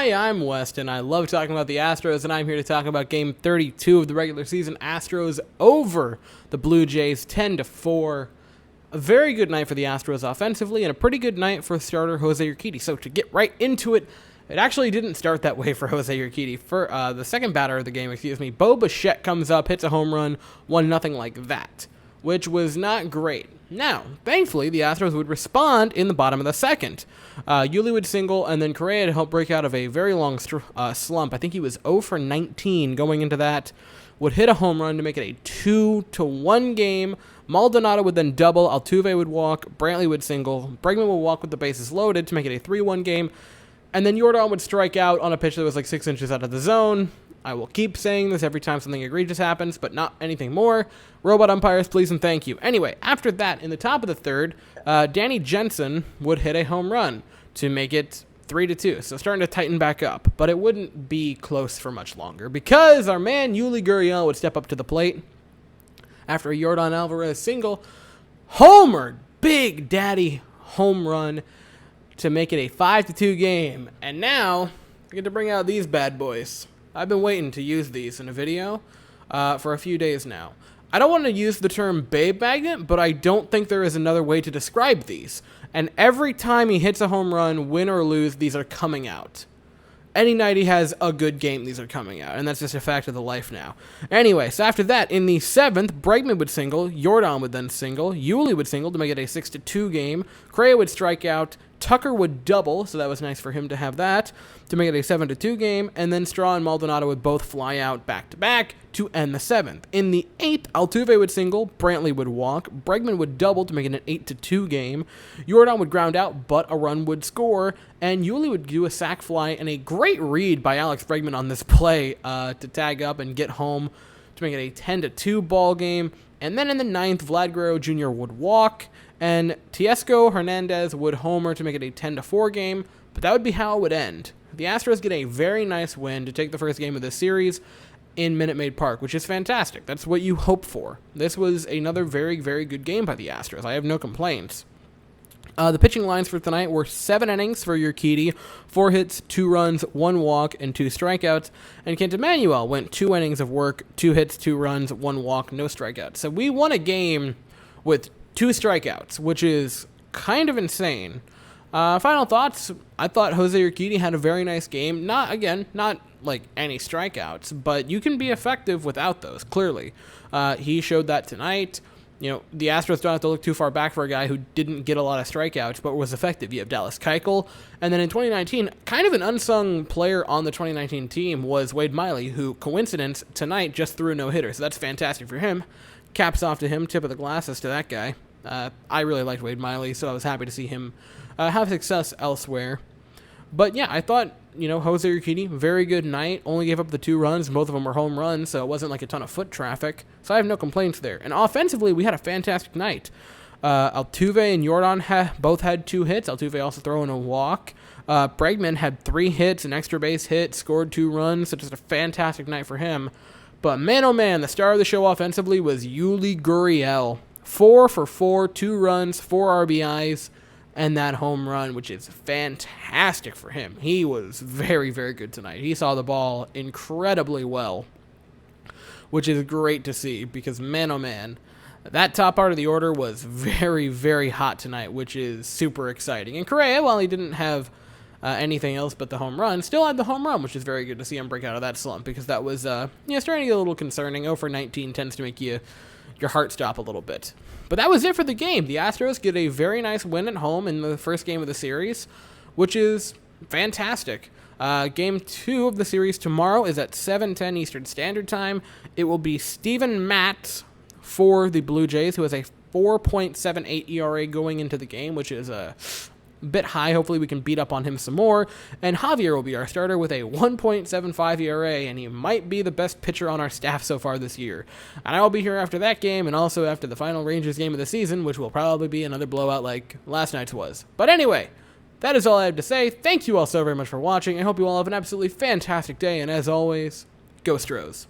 Hi, I'm West, and I love talking about the Astros, and I'm here to talk about Game 32 of the regular season. Astros over the Blue Jays 10-4. A very good night for the Astros offensively, and a pretty good night for starter Jose Urquidy. So to get right into it, it actually didn't start that way for Jose Urquidy. For the second batter of the game, Bo Bichette comes up, hits a home run, 1-0 like that, which was not great. Now, thankfully, the Astros would respond in the bottom of the second. Yuli would single, and then Correa to help break out of a very long slump. I think he was 0 for 19 going into that. Would hit a home run to make it a 2-1 game. Maldonado would then double. Altuve would walk. Brantley would single. Bregman would walk with the bases loaded to make it a 3-1 game. And then Jordan would strike out on a pitch that was like 6 inches out of the zone. I will keep saying this every time something egregious happens, but not anything more. Robot umpires, please and thank you. Anyway, after that, in the top of the third, Danny Jensen would hit a home run to make it 3-2. So starting to tighten back up, but it wouldn't be close for much longer because our man Yuli Gurriel would step up to the plate after a Yordan Alvarez single, homered, Big Daddy home run to make it a 5-2 game. And now I get to bring out these bad boys. I've been waiting to use these in a video for a few days now. I don't want to use the term babe magnet, but I don't think there is another way to describe these. And every time he hits a home run, win or lose, these are coming out. Any night he has a good game, these are coming out. And that's just a fact of the life now. Anyway, so after that, in the seventh, Bregman would single, Jordan would then single, Yuli would single to make it a 6-2 game, Correa would strike out, Tucker would double, so that was nice for him to have that, to make it a 7-2 game, and then Straw and Maldonado would both fly out back-to-back to end the seventh. In the eighth, Altuve would single, Brantley would walk, Bregman would double to make it an 8-2 game, Jordan would ground out, but a run would score, and Yuli would do a sac fly, and a great read by Alex Bregman on this play to tag up and get home to make it a 10-2 ball game. And then in the ninth, Vlad Guerrero Jr. would walk, and Teoscar Hernandez would homer to make it a 10-4 game, but that would be how it would end. The Astros get a very nice win to take the first game of this series in Minute Maid Park, which is fantastic. That's what you hope for. This was another very, very good game by the Astros. I have no complaints. The pitching lines for tonight were 7 innings for Urquidy, 4 hits, 2 runs, 1 walk, and 2 strikeouts. And Kent Emanuel went 2 innings of work, 2 hits, 2 runs, 1 walk, no strikeouts. So we won a game with 2 strikeouts, which is kind of insane. Final thoughts. I thought Jose Urquidy had a very nice game. Not like any strikeouts, but you can be effective without those, clearly. He showed that tonight. You know, the Astros don't have to look too far back for a guy who didn't get a lot of strikeouts, but was effective. You have Dallas Keuchel. And then in 2019, kind of an unsung player on the 2019 team was Wade Miley, who, coincidence, tonight just threw a no-hitter. So that's fantastic for him. Caps off to him, tip of the glasses to that guy. I really liked Wade Miley, so I was happy to see him have success elsewhere. But yeah, I thought, Jose Urquidy, very good night. Only gave up the 2 runs. Both of them were home runs, so it wasn't like a ton of foot traffic. So I have no complaints there. And offensively, we had a fantastic night. Altuve and Jordan both had 2 hits. Altuve also throwing a walk. Bregman had 3 hits, an extra base hit, scored 2 runs. So just a fantastic night for him. But man, oh man, the star of the show offensively was Yuli Gurriel. 4 for 4, 2 runs, 4 RBIs, and that home run, which is fantastic for him. He was very, very good tonight. He saw the ball incredibly well, which is great to see because, man, oh man, that top part of the order was very, very hot tonight, which is super exciting. And Correa, while he didn't have anything else but the home run, still had the home run, which is very good to see him break out of that slump because that was starting to get a little concerning. 0 for 19 tends to make your heart stop a little bit. But that was it for the game. The Astros get a very nice win at home in the first game of the series, which is fantastic. Game 2 of the series tomorrow is at 7:10 Eastern Standard Time. It will be Steven Matz for the Blue Jays, who has a 4.78 ERA going into the game, which is a bit high. Hopefully we can beat up on him some more. And Javier will be our starter with a 1.75 ERA, and he might be the best pitcher on our staff so far this year. And I will be here after that game and also after the final Rangers game of the season, which will probably be another blowout like last night's was. But anyway, that is all I have to say. Thank you all so very much for watching. I hope you all have an absolutely fantastic day, and as always, go Stros.